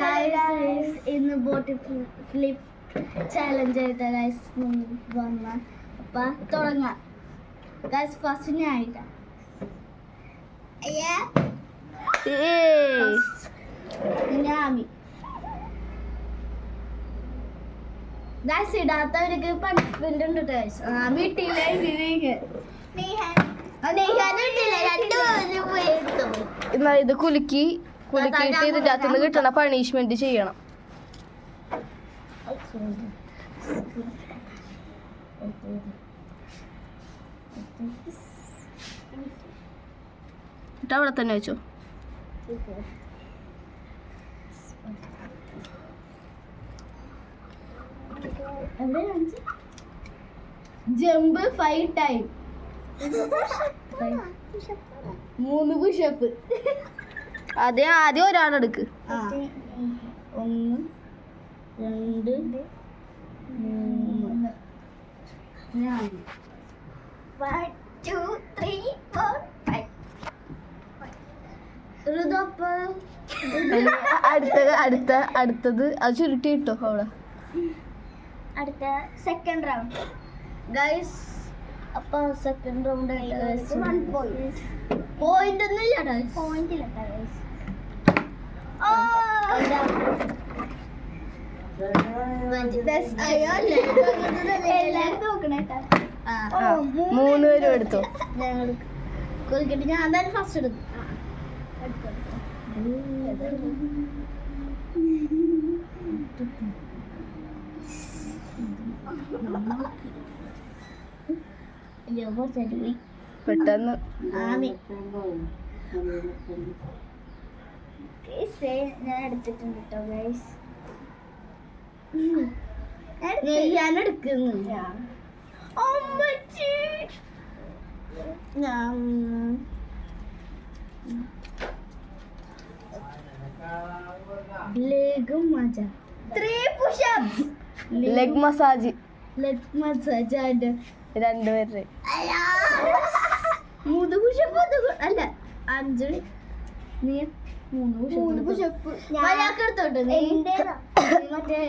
Guys ഇന്ന് boat flip challenge ആയിട്ടാ guys വന്ന അപ്പൊ തുടങ്ങാം ഗൈസ് ഫസ്റ്റ് ഞാൻ ആയിട്ടാ ഞാമി ഗൈസ് ഇടാത്തവർക്ക് പണിഷ്മെന്റ് ഉണ്ട് ഗൈസ് എന്നാ ഇത് കുലുക്കിയിട്ട് ഇതിൻ്റെ അകത്തുനിന്ന് കിട്ടണ പണിഷ്മെന്റ് ചെയ്യണം. അവിടെ തന്നെ വെച്ചോ. Jump 5 time 3 pushup. ആദ്യം ഒരാളെടുക്ക്. 1 2 3 ഞാൻ 1 2 3 4 5 അടുത്തത് അത് ചുരുട്ടി ഇട്ടോ അവിടെ. അടുത്ത സെക്കൻഡ് റൗണ്ട് ഗൈസ്. അപ്പൊ സെക്കൻഡ് റൗണ്ട് പോയിന്റ് ഒന്നും ഇല്ല പോയിന്റ് ഇല്ല ഗൈസ്. എല്ലാരും നോക്കണേട്ടാ. 3 പേരും എടുത്തോ. ഞങ്ങൾ കൊലിക്കട്ടെ. ഞാൻ എന്തായാലും ഫസ്റ്റ് എടുക്കും. പെട്ടെന്ന് ഞാൻ എടുത്തിട്ടുണ്ട് കേട്ടോ ഗൈസ്. ഞാൻ എടുക്കുന്നു. ലെഗ് മജ 3 pushups. Leg massage. Leg massage ആയിട്ട് 2 പേരുടെ 3 പുഷപ്പ് അല്ല 5. നീ 3 പുഷപ്പ് എടുത്തോട്ടെ. നീ മറ്റേ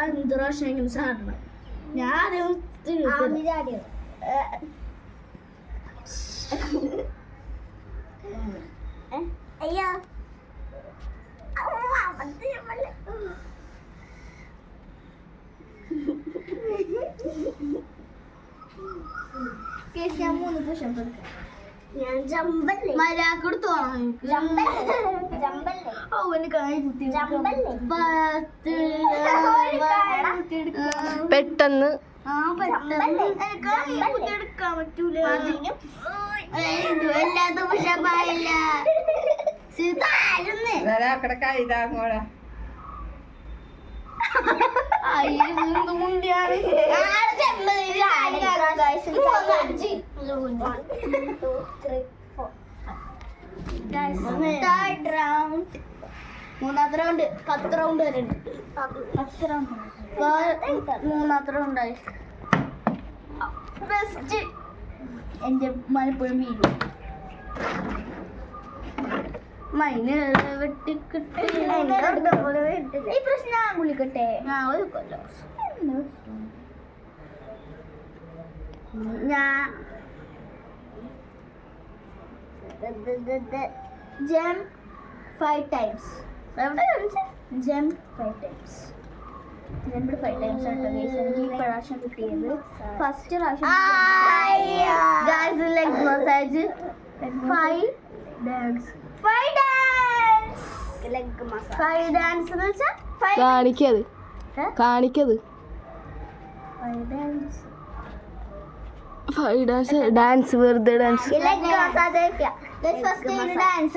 5 പ്രാവശ്യം സാധനം ഞാൻ അയ്യോ ഞാൻ 3 പുഷപ്പ് എടുക്കാം. ഞാൻ ജമ്പല്ലേ മര്യാദക്കെടുത്തോളാം. പെട്ടെന്ന് എടുക്കാൻ പറ്റൂല. എല്ലാത്ത പുഷപ്പായില്ല. മൂന്നാമത്തെ റൗണ്ട് 10 റൗണ്ട് വരെ ഉണ്ട്. 10 റൗണ്ട് മൂന്നാമത്തെ റൗണ്ടായി. ബെസ്റ്റ് എന്റെ മലപ്പുഴം വീഴും. മൈന് വെട്ടിക്കിട്ട് ഈ പ്രശ്നം ഞാൻ വിളിക്കട്ടെ. ഞാൻ ഒരു കൊല്ലം ഞാൻ jump 5 times. Jump 5 times. Jump 5 times ആട്ടോ ഗൈസ്. എനിക്ക് ഈ പ്രാവശ്യം കിട്ടിയത് ഫസ്റ്റ് പ്രാവശ്യം leg massage 5 dance. 5 dance leg massage 5 dance എന്ന് വെച്ചാൽ കാണിക്കത് 5 ഡാൻസ് വെറുതെ dance. Leg massage first dance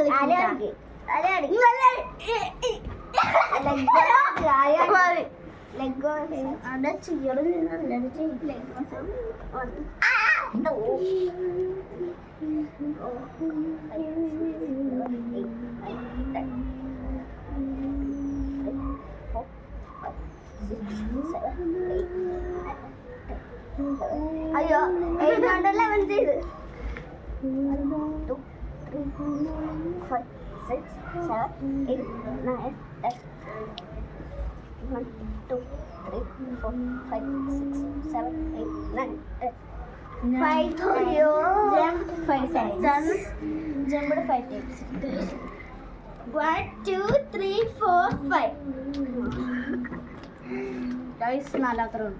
അയ്യോ 811 ചെയ്ത് 2 3 4 5 6 7 8 9 10 1, 2, 3, 4, 5, 6, 7, 8, 9, 10. 5 jump 5 times. Jumped 5 times. 1, 2, 3, 4, 5. Guys, നാലാമത്തെ റൗണ്ട്.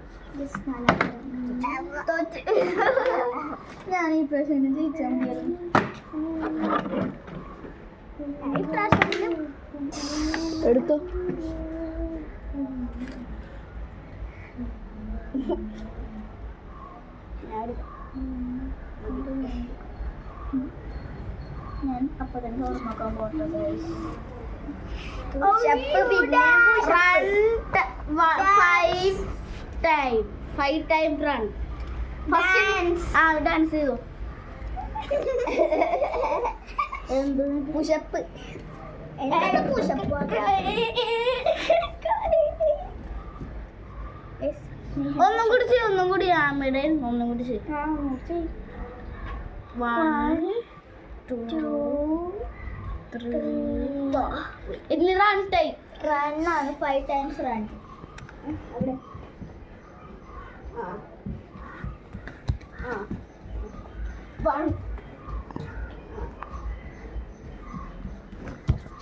ഞാൻ ഈ പ്രാവശ്യം ജയിച്ചാൽ മതിയായിരുന്നു. ഈ പ്രാവശ്യം എടുത്തോ. ഞാൻ അപ്പൊ തന്നെ ഓർമ്മക്കാൻ പോട്ടെ. 5 ടൈം റൺ. ഡാൻസ് ചെയ്തോ. എന്ത് പുഷപ്പ് ഒന്നും കൂടി ചെയ്യും, ഒന്നും കൂടി ആമയുടെ ഒന്നും കൂടി ചെയ്യും. 1, 2, 3. ഇതിന് റൺ ടൈം. റണ്ണാണ് 5 times run. അവിടെ 1,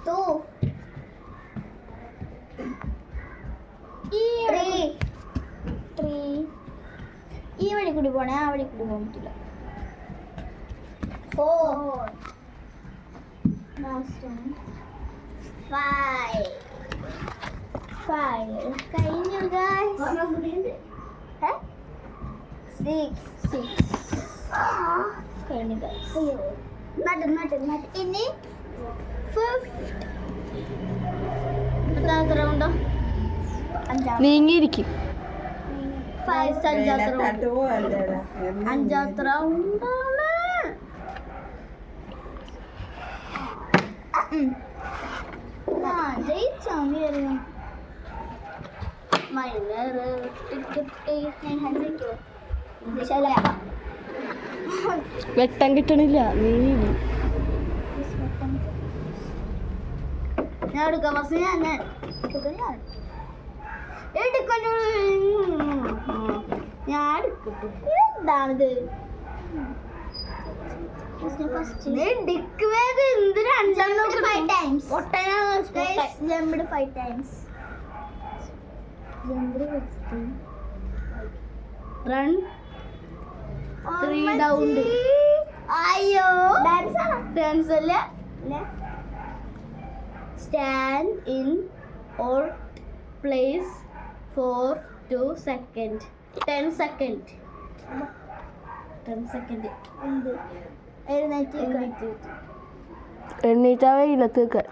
2, 3. ഈ വഴി കൂടി പോണേ, ആ വഴി കൂടി പോകാൻ പറ്റില്ല. 4. Last one. 5. കഴിഞ്ഞു guys. 6. കഴിഞ്ഞു guys. നട്ട്. ഇനി 5th. എത്രാമത്തെ റൗണ്ടോ? അഞ്ചാമത്തെ നീങ്ങിയിരിക്കും. അഞ്ചാമത്തെ റൗണ്ടാണ്. ജയിച്ചാ മതിയായിരുന്നു. വെട്ടം കിട്ടണില്ല. നീങ്ങി. ഞാൻ എടുക്കാം. ഫസ്റ്റ് ഞാൻ എടുക്കട്ടെ. എന്താണിത്? Run 3 down. അയ്യോ ഡാൻസ് അല്ല. Stand in or place for 2 seconds. 10 seconds. 10 seconds. എന്ത് എഴുന്നേറ്റ് എണ്ണീറ്റാ വെയിലത്ത് വെക്കാൻ.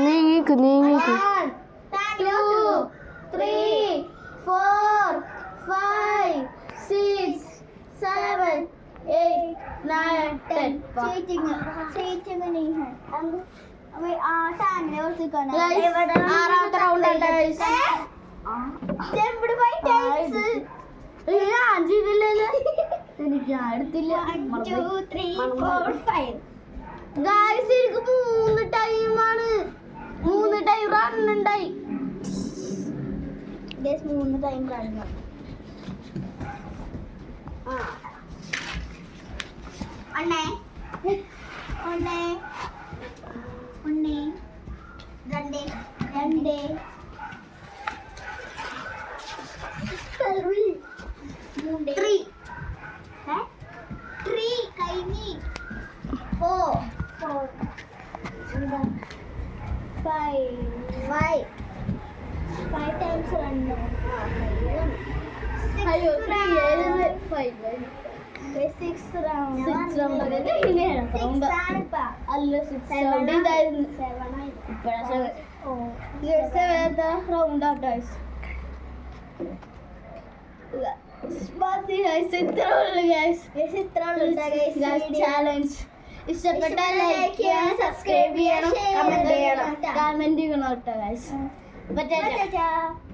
നീങ്ങിക്ക്. 1, 2, 3, 4, 5, 6, 7, 8, 9, 10. चीटिंग नहीं है. सामने और सिखाना. ആറാമത്തെ റൗണ്ട് ആണ് guys. Jump 5 times. എനിക്ക് എടുത്തില്ല. 1, 2, 3, 4, 5. ഗായ്സ് എനിക്ക് 3 ടൈമാണ്. 3 ടൈം റൺ ഉണ്ടായി. 3 ടൈം റൺ. ഒന്നേ 2 3 കഴിഞ്ഞി. 4 5 times run. അയ്യോ 6 round. 6 round ഒക്കെ അല്ല 6 round ഇതായിരുന്നു. Round out guys. ചാലഞ്ച് ഇഷ്ടപ്പെട്ടാൽ ലൈക്ക് ചെയ്യണം, സബ്സ്ക്രൈബ് ചെയ്യണം, കമന്റ് ചെയ്യണം കേട്ടോ ഗൈസ്.